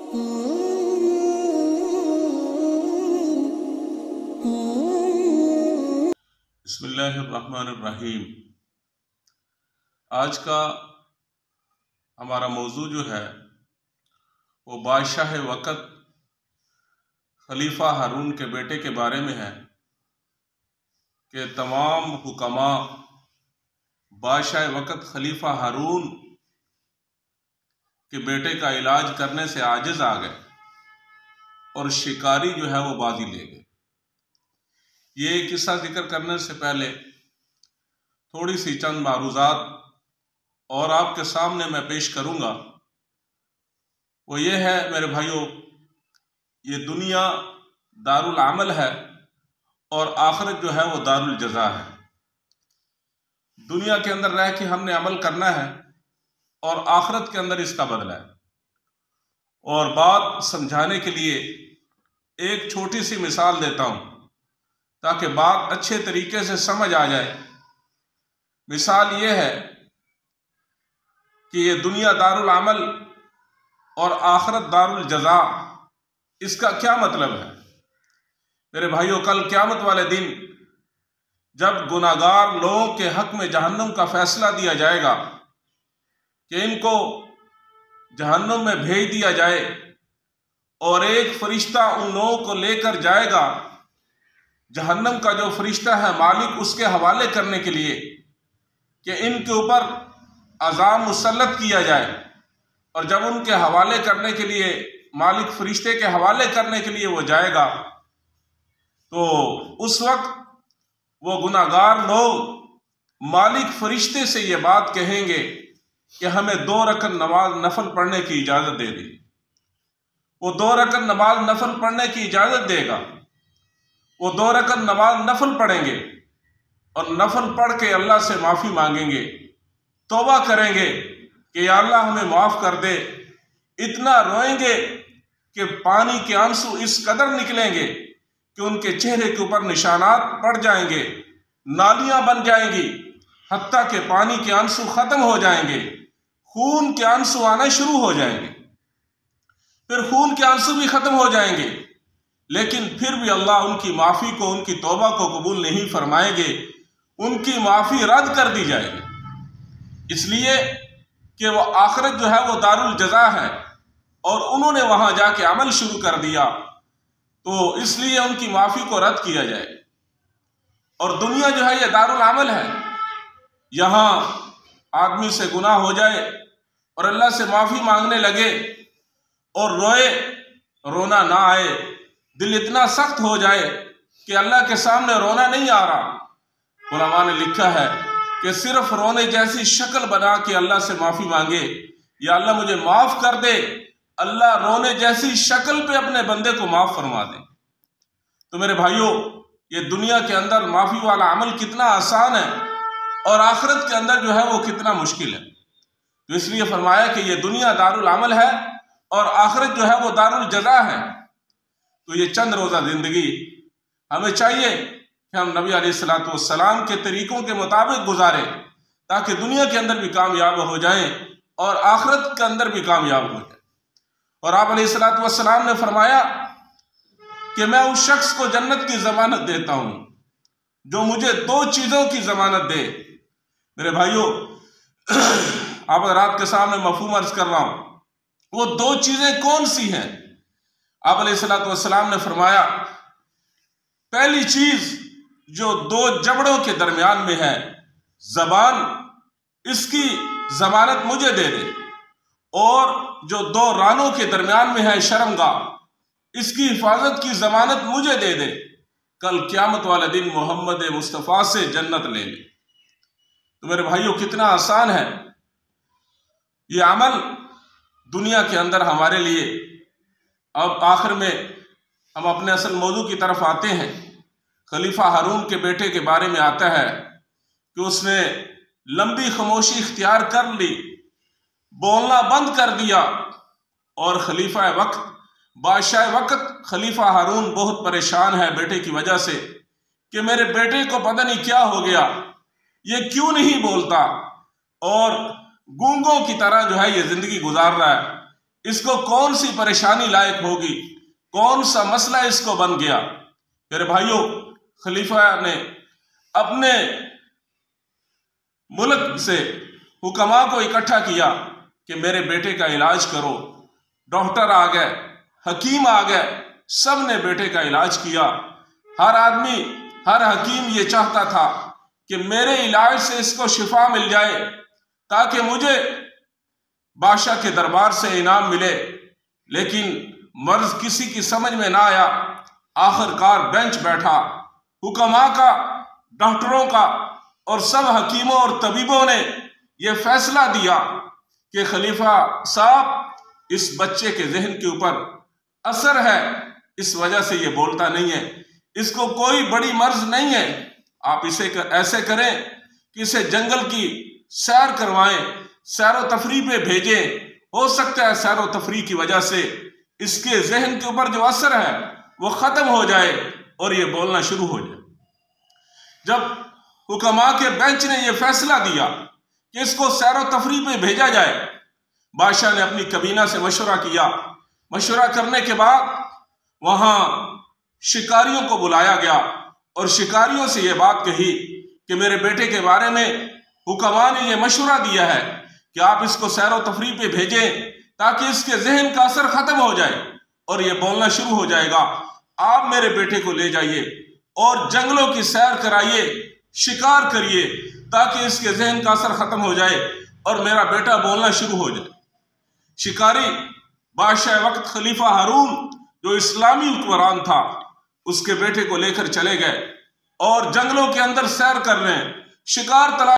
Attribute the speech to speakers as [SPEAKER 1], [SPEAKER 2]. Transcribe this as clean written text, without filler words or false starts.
[SPEAKER 1] بسم اللہ الرحمن الرحیم۔ آج کا ہمارا موضوع جو ہے وہ بادشاہ وقت خلیفہ ہارون کے بیٹے کے بارے میں ہے کہ تمام حکماء بادشاہ وقت خلیفہ ہارون کے بیٹے کا علاج کرنے سے عاجز آ گئے اور شکاری جو ہے وہ بازی لے گئے۔ یہ قصہ ذکر کرنے سے پہلے تھوڑی سی چند معروضات اور آپ کے سامنے میں پیش کروں گا۔ وہ یہ ہے میرے بھائیوں، یہ دنیا دارالعمل ہے اور آخرت جو ہے وہ دارالجزا ہے۔ دنیا کے اندر رہ کے ہم نے عمل کرنا ہے اور آخرت کے اندر اس کا بدلہ ہے۔ اور بات سمجھانے کے لیے ایک چھوٹی سی مثال دیتا ہوں تاکہ بات اچھے طریقے سے سمجھ آ جائے۔ مثال یہ ہے کہ یہ دنیا دارالعمل اور آخرت دارالجزا، اس کا کیا مطلب ہے؟ میرے بھائیوں، کل قیامت والے دن جب گناہگار لوگوں کے حق میں جہنم کا فیصلہ دیا جائے گا کہ ان کو جہنم میں بھیج دیا جائے، اور ایک فرشتہ ان لوگوں کو لے کر جائے گا جہنم کا جو فرشتہ ہے مالک اس کے حوالے کرنے کے لیے کہ ان کے اوپر عذاب مسلط کیا جائے، اور جب ان کے حوالے کرنے کے لیے مالک فرشتے کے حوالے کرنے کے لیے وہ جائے گا تو اس وقت وہ گناہگار لوگ مالک فرشتے سے یہ بات کہیں گے کہ ہمیں 2 رکعت نماز نفل پڑھنے کی اجازت دے دی۔ وہ 2 رکعت نماز نفل پڑھنے کی اجازت دے گا۔ وہ 2 رکعت نماز نفل پڑھیں گے اور نفل پڑھ کے اللہ سے معافی مانگیں گے، توبہ کریں گے کہ یا اللہ ہمیں معاف کر دے۔ اتنا روئیں گے کہ پانی کے آنسو اس قدر نکلیں گے کہ ان کے چہرے کے اوپر نشانات پڑ جائیں گے، نالیاں بن جائیں گی، حتیٰ کہ پانی کے آنسو ختم ہو جائیں گے، خون کے آنسو آنا شروع ہو جائیں گے، پھر خون کے آنسو بھی ختم ہو جائیں گے، لیکن پھر بھی اللہ ان کی معافی کو، ان کی توبہ کو قبول نہیں فرمائیں گے، ان کی معافی رد کر دی جائے گی، اس لیے کہ وہ آخرت جو ہے وہ دارالجزا ہے اور انہوں نے وہاں جا کے عمل شروع کر دیا، تو اس لیے ان کی معافی کو رد کیا جائے۔ اور دنیا جو ہے یہ دارالعمل ہے، یہاں آدمی سے گناہ ہو جائے اور اللہ سے معافی مانگنے لگے اور روئے، رونا نہ آئے، دل اتنا سخت ہو جائے کہ اللہ کے سامنے رونا نہیں آ رہا، علماء نے لکھا ہے کہ صرف رونے جیسی شکل بنا کے اللہ سے معافی مانگے، یا اللہ مجھے معاف کر دے، اللہ رونے جیسی شکل پہ اپنے بندے کو معاف فرما دے۔ تو میرے بھائیوں، یہ دنیا کے اندر معافی والا عمل کتنا آسان ہے اور آخرت کے اندر جو ہے وہ کتنا مشکل ہے۔ تو اس لیے فرمایا کہ یہ دنیا دارالعمل ہے اور آخرت جو ہے وہ دارالجزا ہے۔ تو یہ چند روزہ زندگی ہمیں چاہیے کہ ہم نبی علیہ السلام کے طریقوں کے مطابق گزاریں تاکہ دنیا کے اندر بھی کامیاب ہو جائیں اور آخرت کے اندر بھی کامیاب ہو جائیں۔ اور آپ علیہ السلام نے فرمایا کہ میں اس شخص کو جنت کی ضمانت دیتا ہوں جو مجھے 2 چیزوں کی ضمانت دے۔ میرے بھائیوں، آپ حضرات کے سامنے مفہوم عرض کر رہا ہوں، وہ 2 چیزیں کون سی ہیں؟ آپ علیہ السلام نے فرمایا پہلی چیز جو 2 جبڑوں کے درمیان میں ہے، زبان، اس کی ضمانت مجھے دے دے، اور جو 2 رانوں کے درمیان میں ہے، شرمگاہ، اس کی حفاظت کی ضمانت مجھے دے دے، کل قیامت والے دن محمد مصطفیٰ سے جنت لے لے۔ تو میرے بھائیوں، کتنا آسان ہے یہ عمل دنیا کے اندر ہمارے لیے۔ اب آخر میں ہم اپنے اصل موضوع کی طرف آتے ہیں۔ خلیفہ ہارون کے بیٹے کے بارے میں آتا ہے کہ اس نے لمبی خاموشی اختیار کر لی، بولنا بند کر دیا، اور خلیفہ وقت، بادشاہ وقت خلیفہ ہارون بہت پریشان ہے بیٹے کی وجہ سے کہ میرے بیٹے کو پتہ نہیں کیا ہو گیا، یہ کیوں نہیں بولتا، اور گونگوں کی طرح جو ہے یہ زندگی گزار رہا ہے۔ اس کو کون سی پریشانی لائق ہوگی، کون سا مسئلہ اس کو بن گیا۔ میرے بھائیوں، خلیفہ نے اپنے ملک سے حکماء کو اکٹھا کیا کہ میرے بیٹے کا علاج کرو۔ ڈاکٹر آ گئے، حکیم آ گئے، سب نے بیٹے کا علاج کیا۔ ہر آدمی، ہر حکیم یہ چاہتا تھا کہ میرے علاج سے اس کو شفا مل جائے تاکہ مجھے بادشاہ کے دربار سے انعام ملے، لیکن مرض کسی کی سمجھ میں نہ آیا۔ آخر کار بینچ بیٹھا، حکماء کا، ڈاکٹروں کا اور سب حکیموں اور طبیبوں نے یہ فیصلہ دیا کہ خلیفہ صاحب، اس بچے کے ذہن کے اوپر اثر ہے، اس وجہ سے یہ بولتا نہیں ہے، اس کو کوئی بڑی مرض نہیں ہے، آپ اسے ایسے کریں کہ اسے جنگل کی سیر کروائیں، سیر و تفریح پہ بھیجیں، ہو سکتا ہے سیر و تفریح کی وجہ سے اس کے ذہن کے اوپر جو اثر ہے وہ ختم ہو جائے اور یہ بولنا شروع ہو جائے۔ جب حکماء کے بینچ نے یہ فیصلہ دیا کہ اس کو سیر و تفریح پہ بھیجا جائے، بادشاہ نے اپنی کابینہ سے مشورہ کیا۔ مشورہ کرنے کے بعد وہاں شکاریوں کو بلایا گیا اور شکاریوں سے یہ بات کہی کہ میرے بیٹے کے بارے میں حکماء نے یہ مشورہ دیا ہے کہ آپ اس کو سیر و تفریح پہ بھیجیں تاکہ اس کے ذہن کا اثر ختم ہو جائے اور یہ بولنا شروع ہو جائے گا۔ آپ میرے بیٹے کو لے جائیے اور جنگلوں کی سیر کرائیے، شکار کریے تاکہ اس کے ذہن کا اثر ختم ہو جائے اور میرا بیٹا بولنا شروع ہو جائے۔ شکاری بادشاہ وقت خلیفہ ہارون جو اسلامی حکمران تھا، اس کے بیٹے کو لے کر چلے گئے اور جنگلوں کے اندر سیر کر رہے ہیں، شکار تلاش